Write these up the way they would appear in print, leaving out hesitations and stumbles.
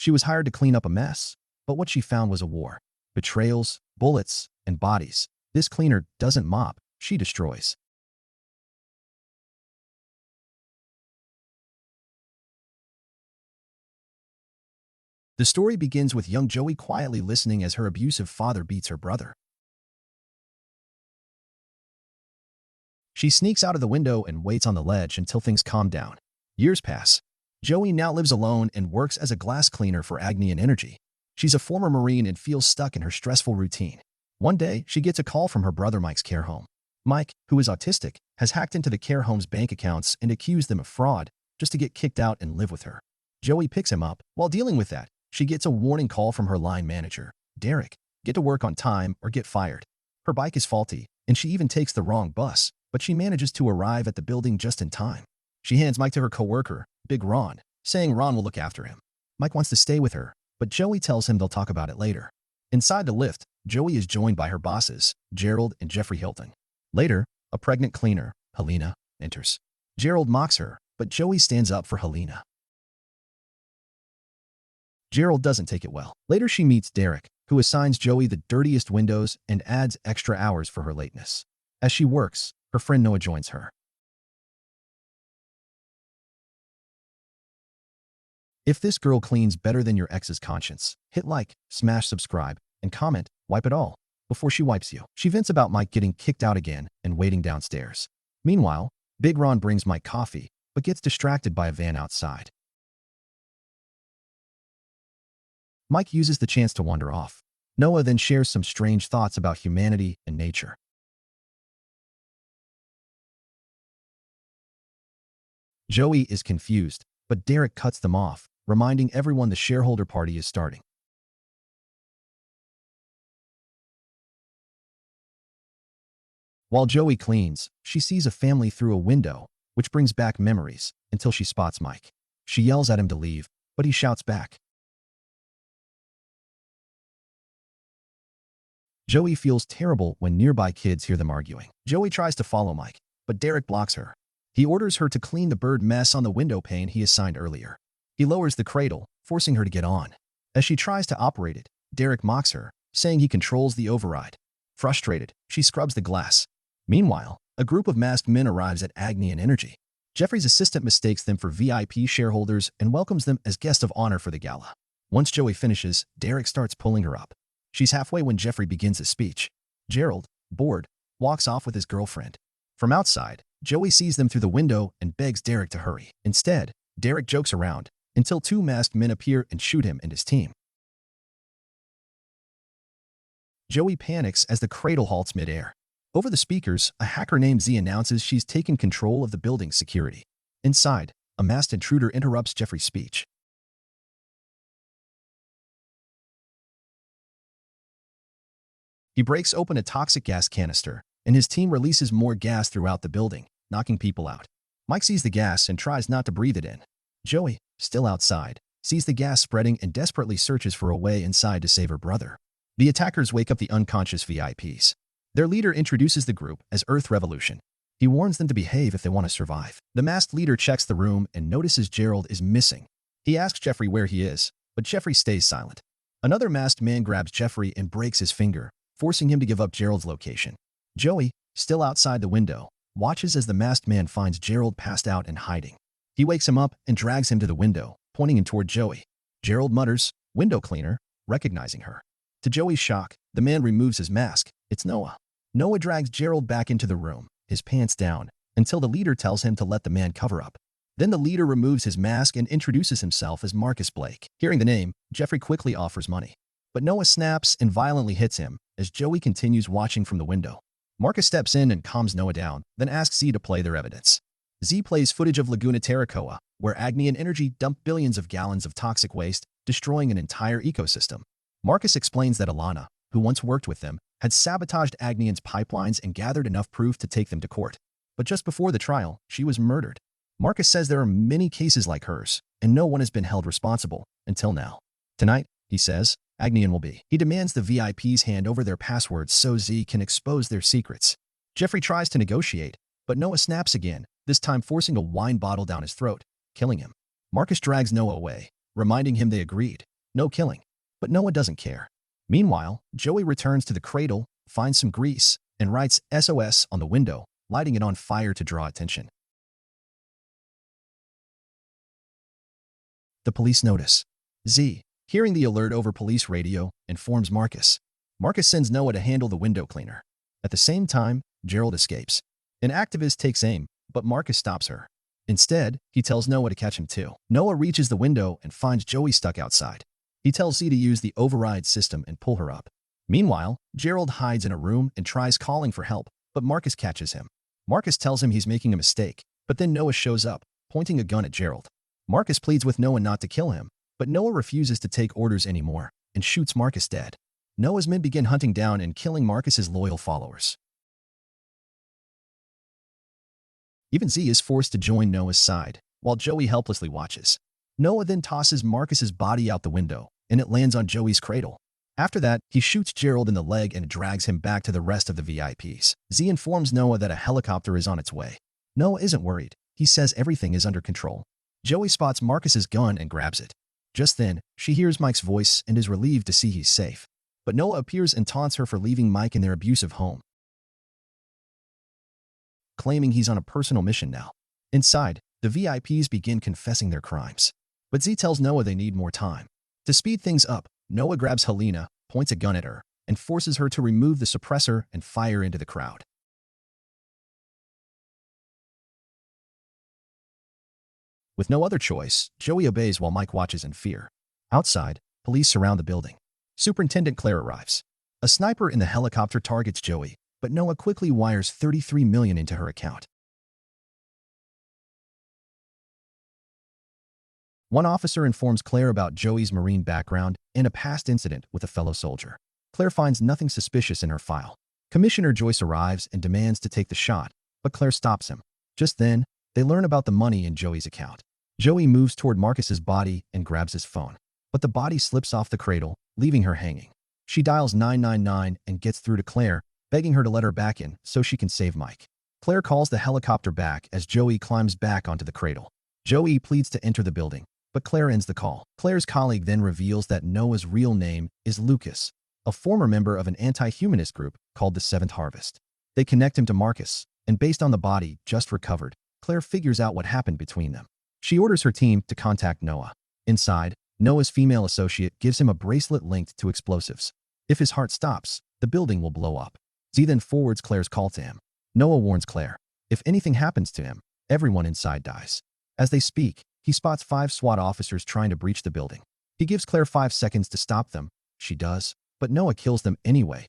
She was hired to clean up a mess, but what she found was a war. Betrayals, bullets, and bodies. This cleaner doesn't mop, she destroys. The story begins with young Joey quietly listening as her abusive father beats her brother. She sneaks out of the window and waits on the ledge until things calm down. Years pass. Joey now lives alone and works as a glass cleaner for Agnian Energy. She's a former Marine and feels stuck in her stressful routine. One day, she gets a call from her brother Mike's care home. Mike, who is autistic, has hacked into the care home's bank accounts and accused them of fraud just to get kicked out and live with her. Joey picks him up. While dealing with that, she gets a warning call from her line manager. Derek, get to work on time or get fired. Her bike is faulty, and she even takes the wrong bus, but she manages to arrive at the building just in time. She hands Mike to her coworker, Big Ron, saying Ron will look after him. Mike wants to stay with her, but Joey tells him they'll talk about it later. Inside the lift, Joey is joined by her bosses, Gerald and Jeffrey Hilton. Later, a pregnant cleaner, Helena, enters. Gerald mocks her, but Joey stands up for Helena. Gerald doesn't take it well. Later she meets Derek, who assigns Joey the dirtiest windows and adds extra hours for her lateness. As she works, her friend Noah joins her. If this girl cleans better than your ex's conscience, hit like, smash subscribe, and comment, wipe it all, before she wipes you. She vents about Mike getting kicked out again and waiting downstairs. Meanwhile, Big Ron brings Mike coffee, but gets distracted by a van outside. Mike uses the chance to wander off. Noah then shares some strange thoughts about humanity and nature. Joey is confused, but Derek cuts them off, reminding everyone the shareholder party is starting. While Joey cleans, she sees a family through a window, which brings back memories, until she spots Mike. She yells at him to leave, but he shouts back. Joey feels terrible when nearby kids hear them arguing. Joey tries to follow Mike, but Derek blocks her. He orders her to clean the bird mess on the window pane he assigned earlier. He lowers the cradle, forcing her to get on. As she tries to operate it, Derek mocks her, saying he controls the override. Frustrated, she scrubs the glass. Meanwhile, a group of masked men arrives at Agnian Energy. Jeffrey's assistant mistakes them for VIP shareholders and welcomes them as guests of honor for the gala. Once Joey finishes, Derek starts pulling her up. She's halfway when Jeffrey begins his speech. Gerald, bored, walks off with his girlfriend. From outside, Joey sees them through the window and begs Derek to hurry. Instead, Derek jokes around until two masked men appear and shoot him and his team. Joey panics as the cradle halts midair. Over the speakers, a hacker named Z announces she's taken control of the building's security. Inside, a masked intruder interrupts Jeffrey's speech. He breaks open a toxic gas canister, and his team releases more gas throughout the building, knocking people out. Mike sees the gas and tries not to breathe it in. Joey, still outside, sees the gas spreading and desperately searches for a way inside to save her brother. The attackers wake up the unconscious VIPs. Their leader introduces the group as Earth Revolution. He warns them to behave if they want to survive. The masked leader checks the room and notices Gerald is missing. He asks Jeffrey where he is, but Jeffrey stays silent. Another masked man grabs Jeffrey and breaks his finger, forcing him to give up Gerald's location. Joey, still outside the window, watches as the masked man finds Gerald passed out and hiding. He wakes him up and drags him to the window, pointing him toward Joey. Gerald mutters, "Window cleaner," recognizing her. To Joey's shock, the man removes his mask. It's Noah. Noah drags Gerald back into the room, his pants down, until the leader tells him to let the man cover up. Then the leader removes his mask and introduces himself as Marcus Blake. Hearing the name, Jeffrey quickly offers money. But Noah snaps and violently hits him as Joey continues watching from the window. Marcus steps in and calms Noah down, then asks Z to play their evidence. Z plays footage of Laguna Taracoa, where Agnian Energy dumped billions of gallons of toxic waste, destroying an entire ecosystem. Marcus explains that Alana, who once worked with them, had sabotaged Agnian's pipelines and gathered enough proof to take them to court. But just before the trial, she was murdered. Marcus says there are many cases like hers, and no one has been held responsible, until now. Tonight, he says, Agnian will be. He demands the VIPs hand over their passwords so Z can expose their secrets. Jeffrey tries to negotiate, but Noah snaps again, this time forcing a wine bottle down his throat, killing him. Marcus drags Noah away, reminding him they agreed. no killing. But Noah doesn't care. Meanwhile, Joey returns to the cradle, finds some grease, and writes SOS on the window, lighting it on fire to draw attention. The police notice. Z, hearing the alert over police radio, informs Marcus. Marcus sends Noah to handle the window cleaner. At the same time, Gerald escapes. An activist takes aim, but Marcus stops her. Instead, he tells Noah to catch him too. Noah reaches the window and finds Joey stuck outside. He tells Z to use the override system and pull her up. Meanwhile, Gerald hides in a room and tries calling for help, but Marcus catches him. Marcus tells him he's making a mistake, but then Noah shows up, pointing a gun at Gerald. Marcus pleads with Noah not to kill him, but Noah refuses to take orders anymore and shoots Marcus dead. Noah's men begin hunting down and killing Marcus's loyal followers. Even Z is forced to join Noah's side, while Joey helplessly watches. Noah then tosses Marcus's body out the window, and it lands on Joey's cradle. After that, he shoots Gerald in the leg and drags him back to the rest of the VIPs. Z informs Noah that a helicopter is on its way. Noah isn't worried. He says everything is under control. Joey spots Marcus's gun and grabs it. Just then, she hears Mike's voice and is relieved to see he's safe. But Noah appears and taunts her for leaving Mike in their abusive home, claiming he's on a personal mission now. Inside, the VIPs begin confessing their crimes. But Z tells Noah they need more time. To speed things up, Noah grabs Helena, points a gun at her, and forces her to remove the suppressor and fire into the crowd. With no other choice, Joey obeys while Mike watches in fear. Outside, police surround the building. Superintendent Claire arrives. A sniper in the helicopter targets Joey, but Noah quickly wires $33 million into her account. One officer informs Claire about Joey's Marine background and a past incident with a fellow soldier. Claire finds nothing suspicious in her file. Commissioner Joyce arrives and demands to take the shot, but Claire stops him. Just then, they learn about the money in Joey's account. Joey moves toward Marcus's body and grabs his phone, but the body slips off the cradle, leaving her hanging. She dials 999 and gets through to Claire, begging her to let her back in so she can save Mike. Claire calls the helicopter back as Joey climbs back onto the cradle. Joey pleads to enter the building, but Claire ends the call. Claire's colleague then reveals that Noah's real name is Lucas, a former member of an anti-humanist group called the Seventh Harvest. They connect him to Marcus, and based on the body just recovered, Claire figures out what happened between them. She orders her team to contact Noah. Inside, Noah's female associate gives him a bracelet linked to explosives. If his heart stops, the building will blow up. Z then forwards Claire's call to him. Noah warns Claire, if anything happens to him, everyone inside dies. As they speak, he spots 5 SWAT officers trying to breach the building. He gives Claire 5 seconds to stop them. She does, but Noah kills them anyway,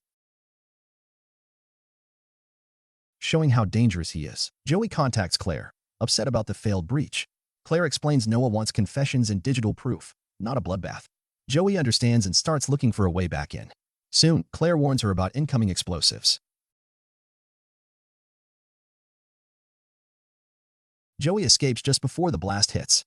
showing how dangerous he is. Joey contacts Claire, upset about the failed breach. Claire explains Noah wants confessions and digital proof, not a bloodbath. Joey understands and starts looking for a way back in. Soon, Claire warns her about incoming explosives. Joey escapes just before the blast hits.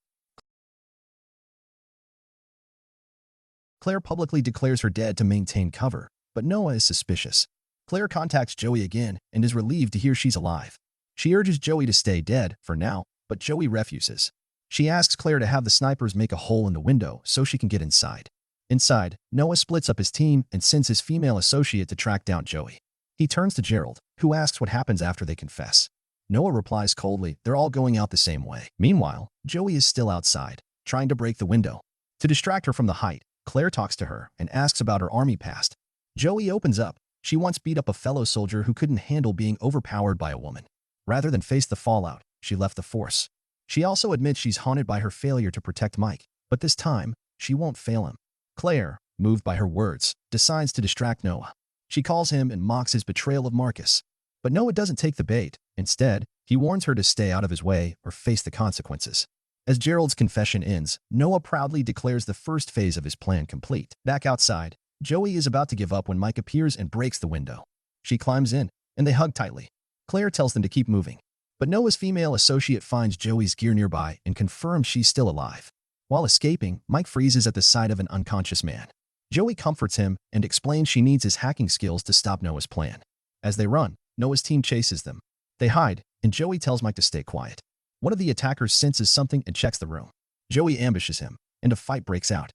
Claire publicly declares her dead to maintain cover, but Noah is suspicious. Claire contacts Joey again and is relieved to hear she's alive. She urges Joey to stay dead for now, but Joey refuses. She asks Claire to have the snipers make a hole in the window so she can get inside. Inside, Noah splits up his team and sends his female associate to track down Joey. He turns to Gerald, who asks what happens after they confess. Noah replies coldly, they're all going out the same way. Meanwhile, Joey is still outside, trying to break the window. To distract her from the height, Claire talks to her and asks about her army past. Joey opens up. She once beat up a fellow soldier who couldn't handle being overpowered by a woman. Rather than face the fallout, she left the force. She also admits she's haunted by her failure to protect Mike, but this time, she won't fail him. Claire, moved by her words, decides to distract Noah. She calls him and mocks his betrayal of Marcus. But Noah doesn't take the bait. Instead, he warns her to stay out of his way or face the consequences. As Gerald's confession ends, Noah proudly declares the first phase of his plan complete. Back outside, Joey is about to give up when Mike appears and breaks the window. She climbs in, and they hug tightly. Claire tells them to keep moving. But Noah's female associate finds Joey's gear nearby and confirms she's still alive. While escaping, Mike freezes at the sight of an unconscious man. Joey comforts him and explains she needs his hacking skills to stop Noah's plan. As they run, Noah's team chases them. They hide, and Joey tells Mike to stay quiet. One of the attackers senses something and checks the room. Joey ambushes him, and a fight breaks out.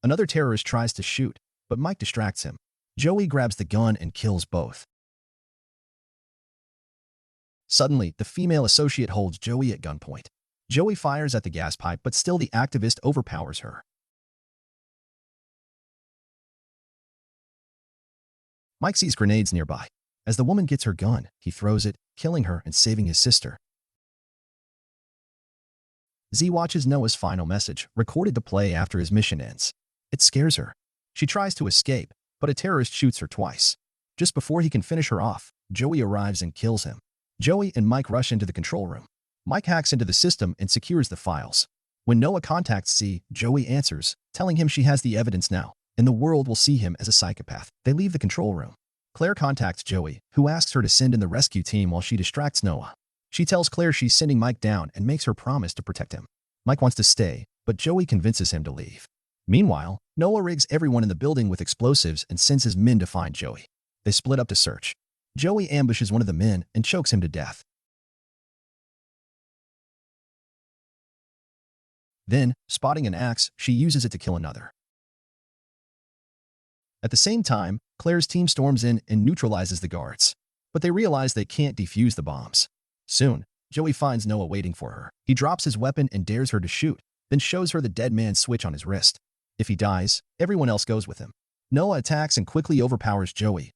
Another terrorist tries to shoot, but Mike distracts him. Joey grabs the gun and kills both. Suddenly, the female associate holds Joey at gunpoint. Joey fires at the gas pipe, but still the activist overpowers her. Mike sees grenades nearby. As the woman gets her gun, he throws it, killing her and saving his sister. Z watches Noah's final message, recorded to play after his mission ends. It scares her. She tries to escape, but a terrorist shoots her twice. Just before he can finish her off, Joey arrives and kills him. Joey and Mike rush into the control room. Mike hacks into the system and secures the files. When Noah contacts Z, Joey answers, telling him she has the evidence now, and the world will see him as a psychopath. They leave the control room. Claire contacts Joey, who asks her to send in the rescue team while she distracts Noah. She tells Claire she's sending Mike down and makes her promise to protect him. Mike wants to stay, but Joey convinces him to leave. Meanwhile, Noah rigs everyone in the building with explosives and sends his men to find Joey. They split up to search. Joey ambushes one of the men and chokes him to death. Then, spotting an axe, she uses it to kill another. At the same time, Claire's team storms in and neutralizes the guards. But they realize they can't defuse the bombs. Soon, Joey finds Noah waiting for her. He drops his weapon and dares her to shoot, then shows her the dead man's switch on his wrist. If he dies, everyone else goes with him. Noah attacks and quickly overpowers Joey.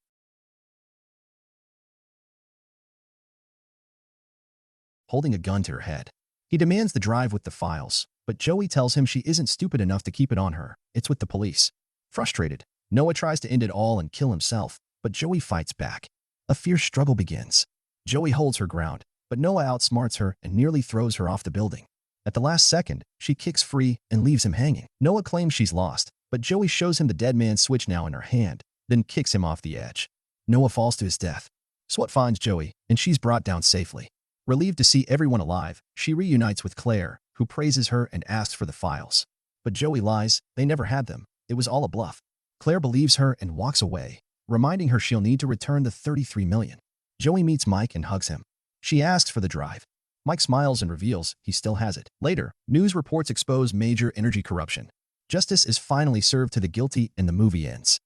Holding a gun to her head. He demands the drive with the files, but Joey tells him she isn't stupid enough to keep it on her. It's with the police. Frustrated, Noah tries to end it all and kill himself, but Joey fights back. A fierce struggle begins. Joey holds her ground, but Noah outsmarts her and nearly throws her off the building. At the last second, she kicks free and leaves him hanging. Noah claims she's lost, but Joey shows him the dead man's switch now in her hand, then kicks him off the edge. Noah falls to his death. SWAT finds Joey, and she's brought down safely. Relieved to see everyone alive, she reunites with Claire, who praises her and asks for the files. But Joey lies, they never had them. It was all a bluff. Claire believes her and walks away, reminding her she'll need to return the $33 million. Joey meets Mike and hugs him. She asks for the drive. Mike smiles and reveals he still has it. Later, news reports expose major energy corruption. Justice is finally served to the guilty and the movie ends.